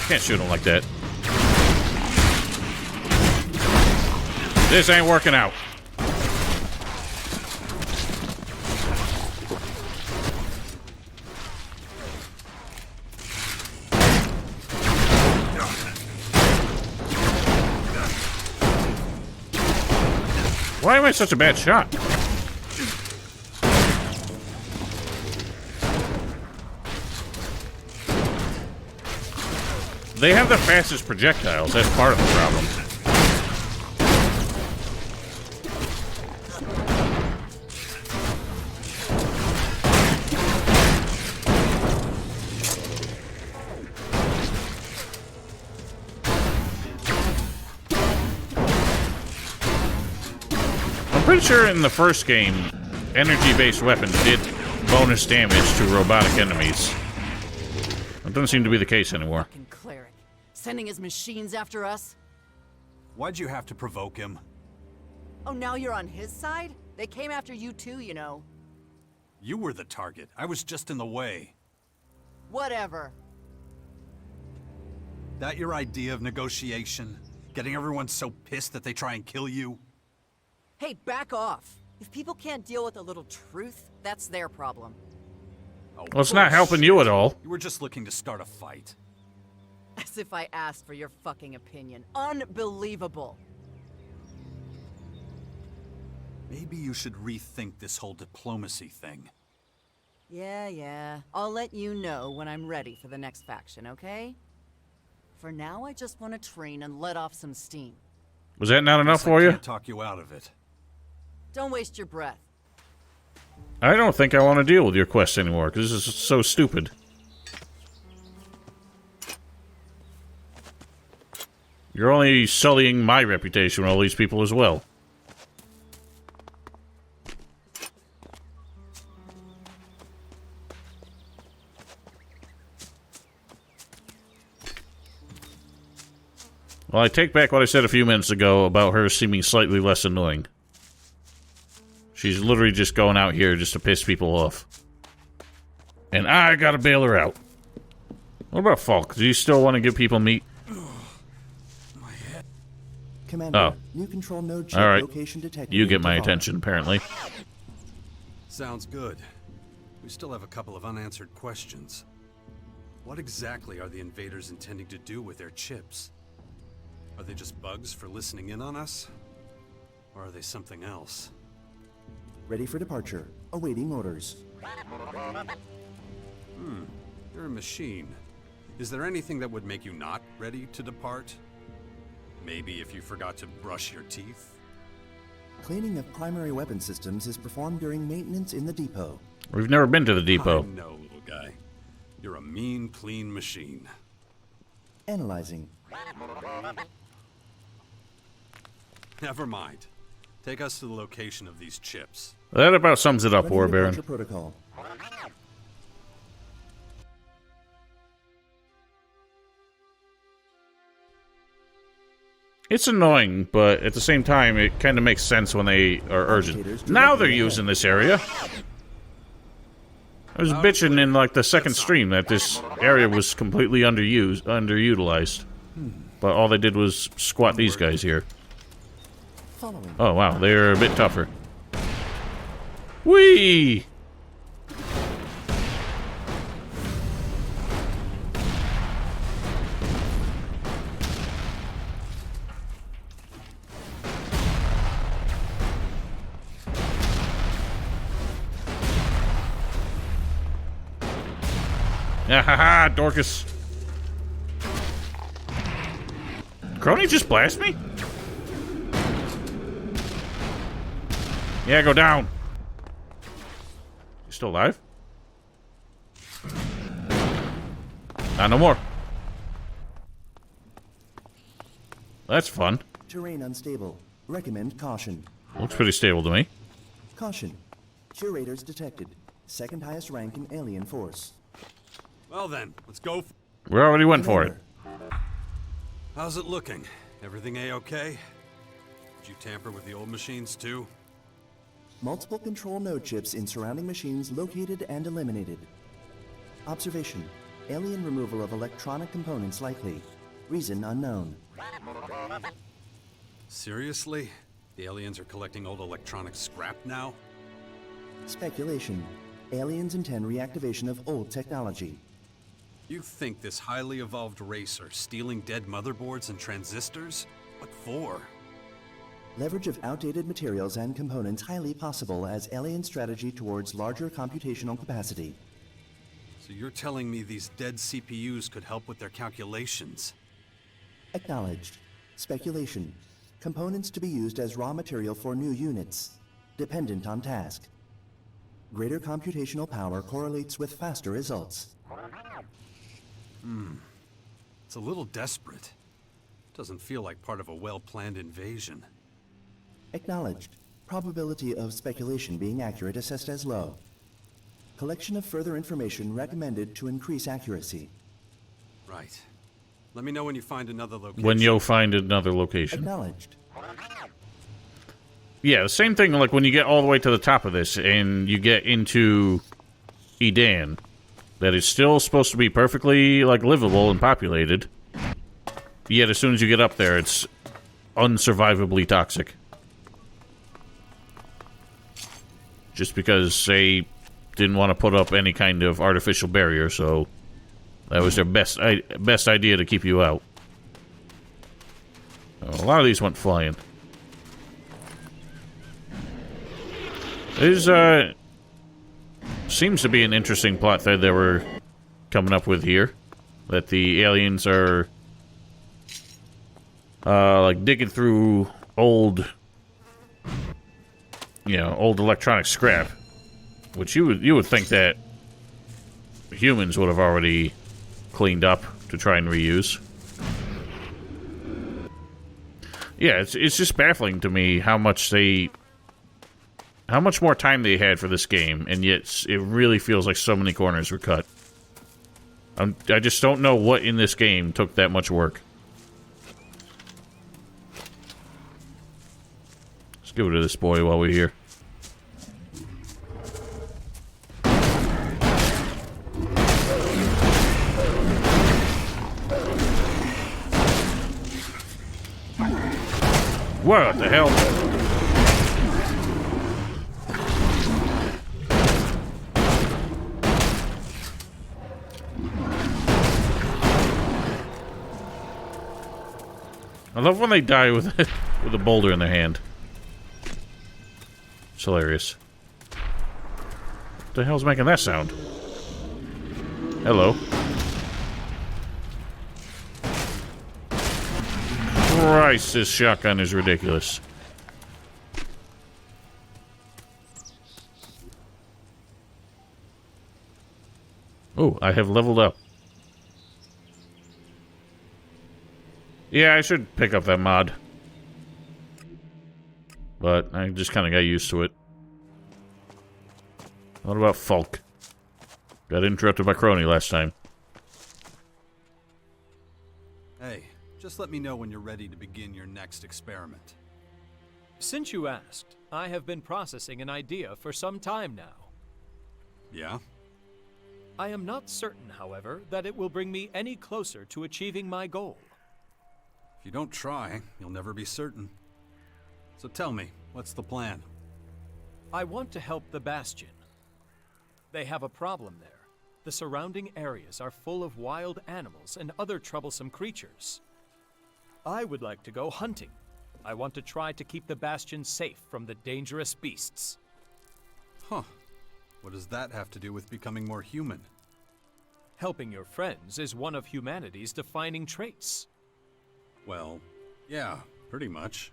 Speaker 1: Can't shoot them like that. This ain't working out. Why am I such a bad shot? They have the fastest projectiles. That's part of the problem. pretty sure in the first game, energy-based weapons did bonus damage to robotic enemies. That doesn't seem to be the case anymore.
Speaker 4: Fucking cleric. Sending his machines after us?
Speaker 3: Why'd you have to provoke him?
Speaker 4: Oh, now you're on his side? They came after you too, you know.
Speaker 3: You were the target. I was just in the way.
Speaker 4: Whatever.
Speaker 3: That your idea of negotiation? Getting everyone so pissed that they try and kill you?
Speaker 4: Hey, back off. If people can't deal with a little truth, that's their problem.
Speaker 3: Oh,
Speaker 1: Well, it's not helping you at all.
Speaker 3: You were just looking to start a fight.
Speaker 4: As if I asked for your fucking opinion. Unbelievable.
Speaker 3: Maybe you should rethink this whole diplomacy thing.
Speaker 4: Yeah. I'll let you know when I'm ready for the next faction, okay? For now, I just want to train and let off some steam.
Speaker 1: Was that not enough
Speaker 3: Guess I
Speaker 1: for you?
Speaker 3: can't talk you out of it.
Speaker 4: Don't waste your breath.
Speaker 1: I don't think I want to deal with your quest anymore, because this is so stupid. You're only sullying my reputation with all these people as well. Well, I take back what I said a few minutes ago about her seeming slightly less annoying. She's literally just going out here just to piss people off. And I gotta bail her out. What about Falk? Do you still want to give people meat?
Speaker 9: Commander, new control node chip
Speaker 1: Alright.
Speaker 9: location detected.
Speaker 1: You get my
Speaker 9: in Caja.
Speaker 1: attention, apparently.
Speaker 3: Sounds good. We still have a couple of unanswered questions. What exactly are the invaders intending to do with their chips? Are they just bugs for listening in on us? Or are they something else?
Speaker 9: Ready for departure. Awaiting orders.
Speaker 3: You're a machine. Is there anything that would make you not ready to depart? Maybe if you forgot to brush your teeth?
Speaker 9: Cleaning of primary weapon systems is performed during maintenance in the depot.
Speaker 1: We've never been to the depot.
Speaker 3: I know, little guy. You're a mean, clean machine.
Speaker 9: Analyzing.
Speaker 3: Never mind. Take us to the location of these chips.
Speaker 1: That about sums it up,
Speaker 9: Ready
Speaker 1: War
Speaker 9: for
Speaker 1: Baron.
Speaker 9: departure protocol.
Speaker 1: It's annoying, but at the same time, it kind of makes sense when they are urgent. Now they're using this area. I was bitching in, like, the second stream that this area was completely underutilized. But all they did was squat these guys here.
Speaker 9: Following.
Speaker 1: Oh, wow, they're a bit tougher. Whee! Ah, Dorcas. CRONY just blast me? Yeah, go down. You still alive? No more. That's fun.
Speaker 9: Terrain unstable. Recommend caution.
Speaker 1: Looks pretty stable to me.
Speaker 9: Caution. Curators detected. Second highest rank in alien force.
Speaker 3: Well then, let's go.
Speaker 1: We already went for it.
Speaker 3: How's it looking? Everything A-okay? Did you tamper with the old machines too?
Speaker 9: Multiple control node chips in surrounding machines located and eliminated. Observation. Alien removal of electronic components likely. Reason unknown.
Speaker 3: Seriously? The aliens are collecting old electronic scrap now?
Speaker 9: Speculation. Aliens intend reactivation of old technology.
Speaker 3: You think this highly evolved race are stealing dead motherboards and transistors? What for?
Speaker 9: Leverage of outdated materials and components highly possible as alien strategy towards larger computational capacity.
Speaker 3: So you're telling me these dead CPUs could help with their calculations?
Speaker 9: Acknowledged. Speculation. Components to be used as raw material for new units. Dependent on task. Greater computational power correlates with faster results.
Speaker 3: It's a little desperate. Doesn't feel like part of a well-planned invasion.
Speaker 9: Acknowledged. Probability of speculation being accurate assessed as low. Collection of further information recommended to increase accuracy.
Speaker 3: Right. Let me know when you find another location.
Speaker 1: When you'll find another location.
Speaker 9: Acknowledged.
Speaker 1: Yeah, the same thing like when you get all the way to the top of this and you get into Edan, that is still supposed to be perfectly, like, livable and populated. Yet as soon as you get up there, it's unsurvivably toxic. Just because they didn't want to put up any kind of artificial barrier, so that was their best idea to keep you out. A lot of these went flying. There's, seems to be an interesting plot thread that we're coming up with here. That the aliens are, like, digging through old, you know, old electronic scrap. Which you would think that humans would have already cleaned up to try and reuse. Yeah, it's just baffling to me how much more time they had for this game, and yet it really feels like so many corners were cut. I just don't know what in this game took that much work. Let's give it to this boy while we're here. What the hell? I love when they die with with a boulder in their hand. It's hilarious. What the hell's making that sound? Hello. Christ, this shotgun is ridiculous. Oh, I have leveled up. Yeah, I should pick up that mod. But I just kind of got used to it. What about Falk? Got interrupted by CRONY last time.
Speaker 3: Hey, just let me know when you're ready to begin your next experiment.
Speaker 12: Since you asked, I have been processing an idea for some time now.
Speaker 3: Yeah?
Speaker 12: I am not certain, however, that it will bring me any closer to achieving my goal.
Speaker 3: If you don't try, you'll never be certain. So tell me, what's the plan?
Speaker 12: I want to help the Bastion. They have a problem there. The surrounding areas are full of wild animals and other troublesome creatures. I would like to go hunting. I want to try to keep the Bastion safe from the dangerous beasts.
Speaker 3: Huh. What does that have to do with becoming more human?
Speaker 12: Helping your friends is one of humanity's defining traits.
Speaker 3: Well, yeah, pretty much.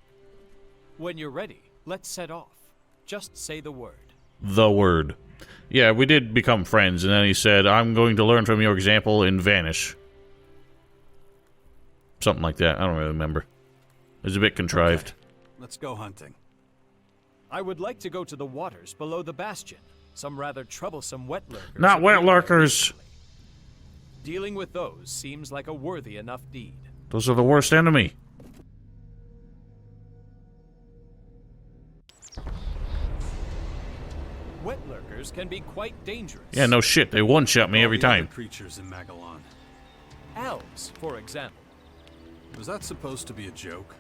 Speaker 12: When you're ready, let's set off. Just say the word.
Speaker 1: The word. Yeah, we did become friends, and then he said, I'm going to learn from your example and vanish. Something like that. I don't really remember. It was a bit contrived.
Speaker 3: Okay. Let's go hunting.
Speaker 12: I would like to go to the waters below the Bastion. Some rather troublesome wet lurkers.
Speaker 1: Not wet lurkers!
Speaker 12: Dealing with those seems like a worthy enough deed.
Speaker 1: Those are the worst enemy.
Speaker 12: Wet lurkers can be quite dangerous.
Speaker 1: Yeah, no shit. They one-shot me every time.
Speaker 3: Creatures in Magellan.
Speaker 12: Elves, for example.
Speaker 3: Was that supposed to be a joke?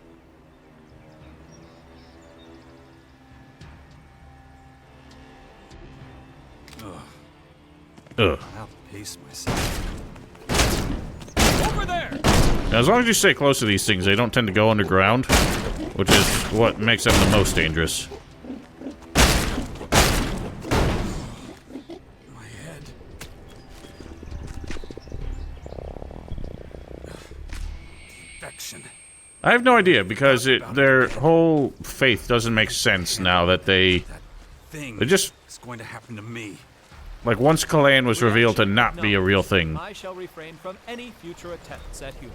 Speaker 1: Ugh.
Speaker 3: I'll pace myself.
Speaker 12: Over there!
Speaker 1: Now, as long as you stay close to these things, they don't tend to go underground, which is what makes them the most dangerous.
Speaker 3: My head. Infection.
Speaker 1: I have no idea, because their whole faith doesn't make sense now that they just...
Speaker 3: It's going to happen to me.
Speaker 1: Like, once Caja was revealed to not be a real thing.
Speaker 12: I shall refrain from any future attempts at humor.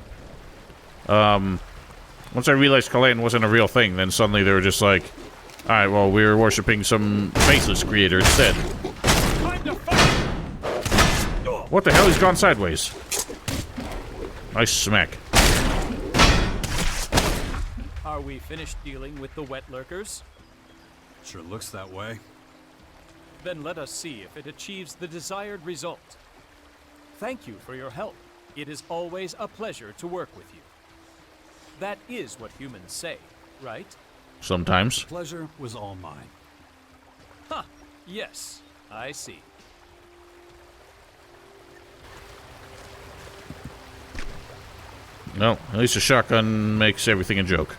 Speaker 1: Once I realized Caja wasn't a real thing, then suddenly they were just like, Alright, well, we were worshipping some faceless creator instead. What the hell? He's gone sideways. Nice smack.
Speaker 12: Are we finished dealing with the wet lurkers?
Speaker 3: Sure looks that way.
Speaker 12: Then let us see if it achieves the desired result. Thank you for your help. It is always a pleasure to work with you. That is what humans say, right?
Speaker 1: Sometimes.
Speaker 3: Pleasure was all mine.
Speaker 12: Huh. Yes, I see.
Speaker 1: No, at least a shotgun makes everything a joke.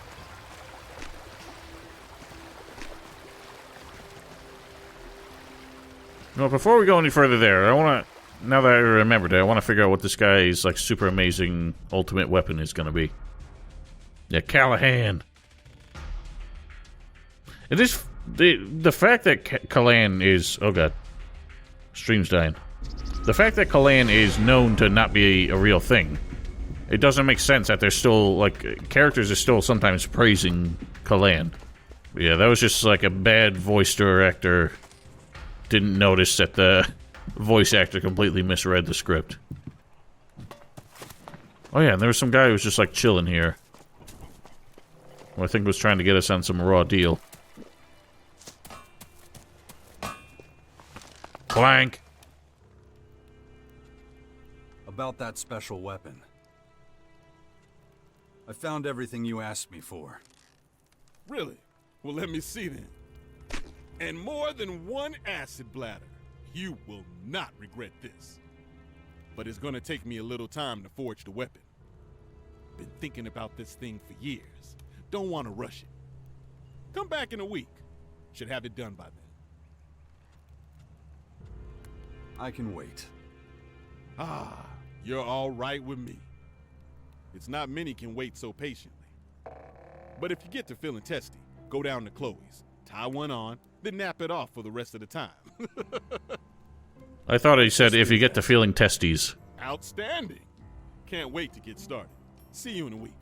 Speaker 1: Well, before we go any further there, I want to, now that I remembered it, I want to figure out what this guy's, like, super amazing ultimate weapon is going to be. Yeah, Callahan. It is, the fact that Callahan is, oh god, stream's dying. The fact that Callahan is known to not be a real thing, it doesn't make sense that there's still, like, characters are still sometimes praising Callahan. But yeah, that was just, like, a bad voice director. Didn't notice that the voice actor completely misread the script. Oh yeah, and there was some guy who was just like chilling here. Who I think was trying to get us on some raw deal. Clank!
Speaker 3: About that special weapon. I found everything you asked me for.
Speaker 10: Really? Well, let me see then. And more than one acid bladder. You will not regret this. But it's gonna take me a little time to forge the weapon. Been thinking about this thing for years. Don't want to rush it. Come back in a week. Should have it done by then.
Speaker 3: I can wait.
Speaker 10: Ah, you're all right with me. It's not many can wait so patiently. But if you get to feeling testy, go down to Chloe's, tie one on, then nap it off for the rest of the time.
Speaker 1: I thought he said if you get to feeling testes.
Speaker 10: Outstanding. Can't wait to get started. See you in a week.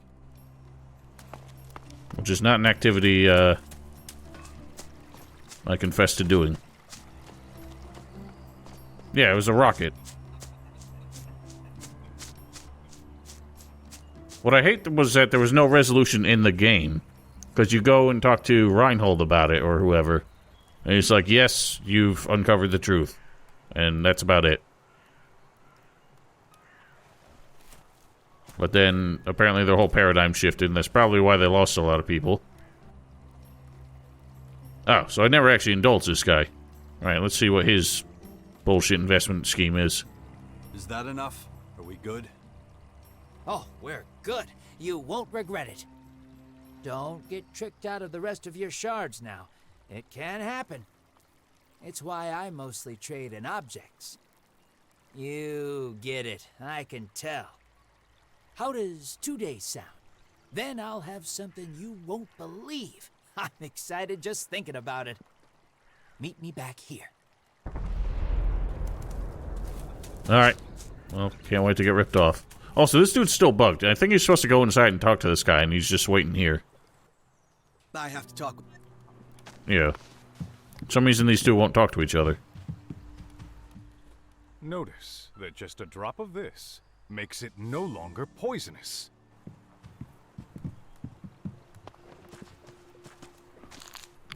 Speaker 1: Which is not an activity, I confess to doing. Yeah, it was a rocket. What I hate was that there was no resolution in the game. Because you go and talk to Reinhold about it, or whoever. And he's like, yes, you've uncovered the truth. And that's about it. But then, apparently their whole paradigm shifted, and that's probably why they lost a lot of people. Oh, so I never actually indulged this guy. Alright, let's see what his bullshit investment scheme is.
Speaker 3: Is that enough? Are we good?
Speaker 13: Oh, we're good. You won't regret it. Don't get tricked out of the rest of your shards now. It can happen. It's why I mostly trade in objects. You get it, I can tell. How does 2 days sound? Then I'll have something you won't believe. I'm excited just thinking about it. Meet me back here.
Speaker 1: Alright. Well, can't wait to get ripped off. Also, this dude's still bugged. I think he's supposed to go inside and talk to this guy, and he's just waiting here.
Speaker 8: I have to talk.
Speaker 1: Yeah. For some reason these two won't talk to each other.
Speaker 14: Notice that just a drop of this makes it no longer poisonous.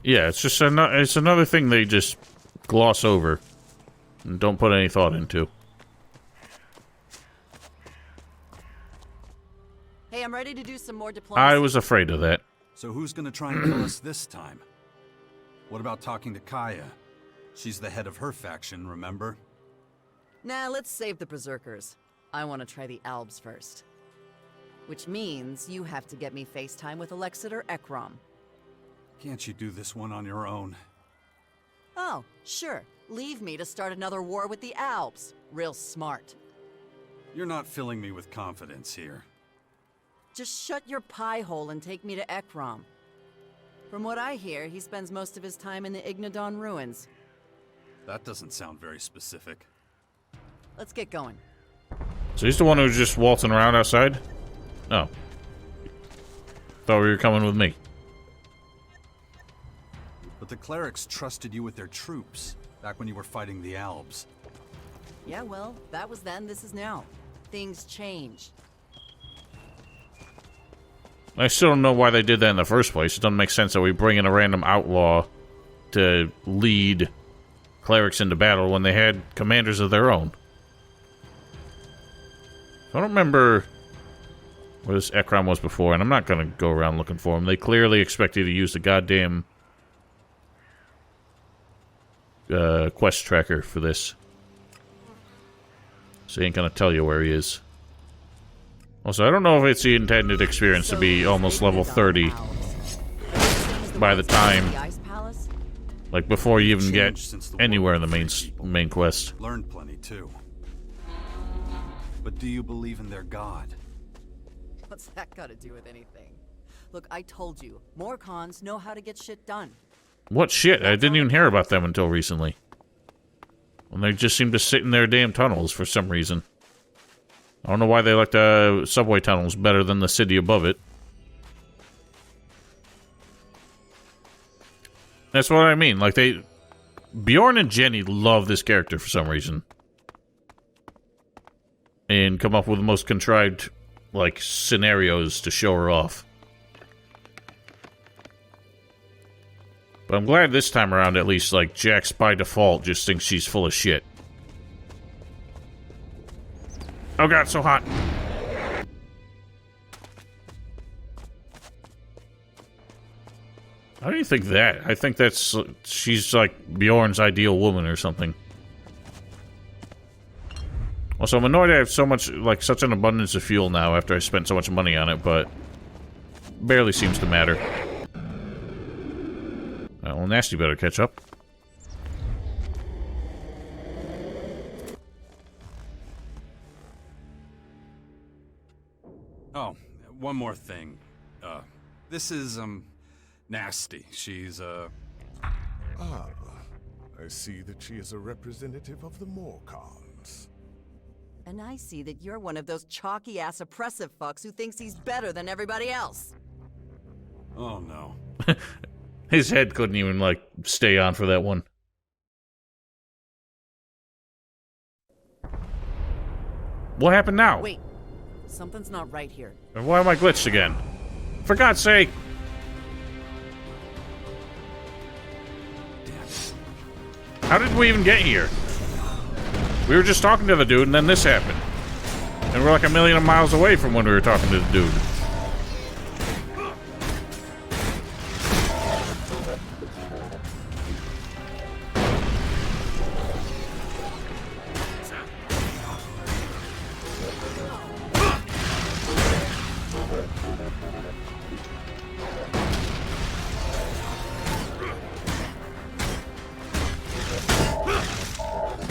Speaker 1: Yeah, it's just it's another thing they just gloss over and don't put any thought into.
Speaker 4: Hey, I'm ready to do some more diplomacy.
Speaker 1: I was afraid of that.
Speaker 3: So who's gonna try and kill us this time? What about talking to Caja? She's the head of her faction, remember?
Speaker 4: Nah, let's save the Berserkers. I want to try the Albs first. Which means you have to get me FaceTime with Alexit or Ekrom.
Speaker 3: Can't you do this one on your own?
Speaker 4: Oh, sure. Leave me to start another war with the Albs. Real smart.
Speaker 3: You're not filling me with confidence here.
Speaker 4: Just shut your pie hole and take me to Ekrom. From what I hear, he spends most of his time in the Ignadon ruins.
Speaker 3: That doesn't sound very specific.
Speaker 4: Let's get going.
Speaker 1: So he's the one who's just waltzing around outside? Oh. Thought we were coming with me.
Speaker 3: But the clerics trusted you with their troops, back when you were fighting the Albs.
Speaker 4: Yeah, well, that was then, this is now. Things change.
Speaker 1: I still don't know why they did that in the first place. It doesn't make sense that we bring in a random outlaw to lead clerics into battle when they had commanders of their own. I don't remember where this Ekron was before, and I'm not going to go around looking for him. They clearly expect you to use the goddamn quest tracker for this. So he ain't going to tell you where he is. Also, I don't know if it's the intended experience to be almost level 30 by the time, like, before you even get anywhere in the main quest.
Speaker 3: Learned plenty too. But do you believe in their god?
Speaker 4: What's that got to do with anything? Look, I told you, more cons know how to get shit done.
Speaker 1: What shit? I didn't even hear about them until recently. And they just seem to sit in their damn tunnels for some reason. I don't know why they like the subway tunnels better than the city above it. That's what I mean. Like, Bjorn and Jenny love this character for some reason. And come up with the most contrived, like, scenarios to show her off. But I'm glad this time around, at least, like, Jax by default just thinks she's full of shit. Oh god, so hot. How do you think that? I think that's... she's like Bjorn's ideal woman or something. Also, I'm annoyed I have so much, like, such an abundance of fuel now after I spent so much money on it, but... barely seems to matter. Well, Nasty better catch up.
Speaker 3: Oh, one more thing. This is, Nasty. She's,
Speaker 15: Ah, I see that she is a representative of the Morcons.
Speaker 4: And I see that you're one of those chalky-ass oppressive fucks who thinks he's better than everybody else.
Speaker 3: Oh, no.
Speaker 1: His head couldn't even, like, stay on for that one. What happened now?
Speaker 4: Wait. Something's not right here.
Speaker 1: And why am I glitched again? For God's sake! How did we even get here? We were just talking to the dude, and then this happened. And we're like a million miles away from when we were talking to the dude.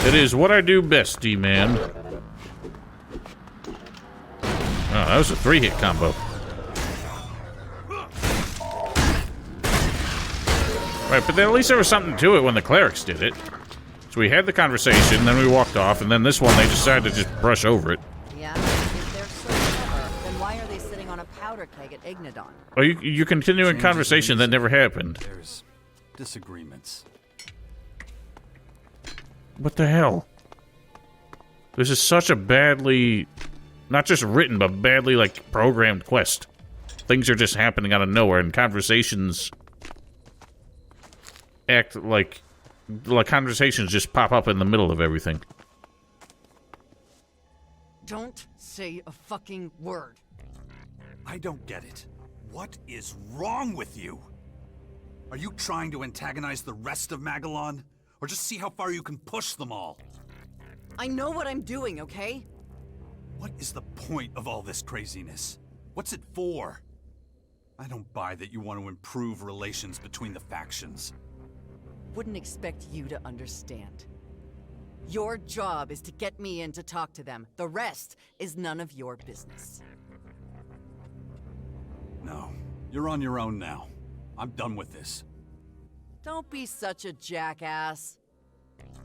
Speaker 1: It is what I do best, D-Man. Oh, that was a 3-hit combo. Right, but at least there was something to it when the clerics did it. So we had the conversation, then we walked off, and then this one they decided to just brush over it.
Speaker 4: Yeah, if they're so clever, then why are they sitting on a powder keg at Ignadon?
Speaker 1: Well, you're continuing a conversation that never happened.
Speaker 3: There's disagreements.
Speaker 1: What the hell? This is such a badly, not just written, but badly, like, programmed quest. Things are just happening out of nowhere, and conversations act like conversations just pop up in the middle of everything.
Speaker 4: Don't say a fucking word.
Speaker 3: I don't get it. What is wrong with you? Are you trying to antagonize the rest of Magalon? Or just see how far you can push them all?
Speaker 4: I know what I'm doing, okay?
Speaker 3: What is the point of all this craziness? What's it for? I don't buy that you want to improve relations between the factions.
Speaker 4: Wouldn't expect you to understand. Your job is to get me in to talk to them. The rest is none of your business.
Speaker 3: No, you're on your own now. I'm done with this.
Speaker 4: Don't be such a jackass.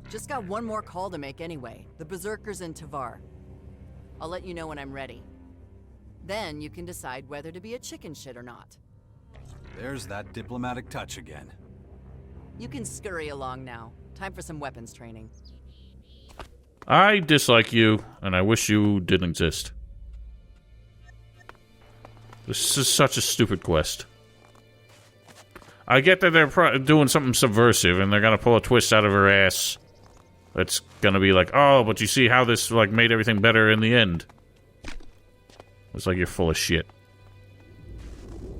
Speaker 4: Just got one more call to make anyway. The Berserkers in Tavar. I'll let you know when I'm ready. Then you can decide whether to be a chicken shit or not.
Speaker 3: There's that diplomatic touch again.
Speaker 4: You can scurry along now. Time for some weapons training.
Speaker 1: I dislike you, and I wish you didn't exist. This is such a stupid quest. I get that they're doing something subversive, and they're gonna pull a twist out of her ass. It's gonna be like, oh, but you see how this, like, made everything better in the end. It's like you're full of shit.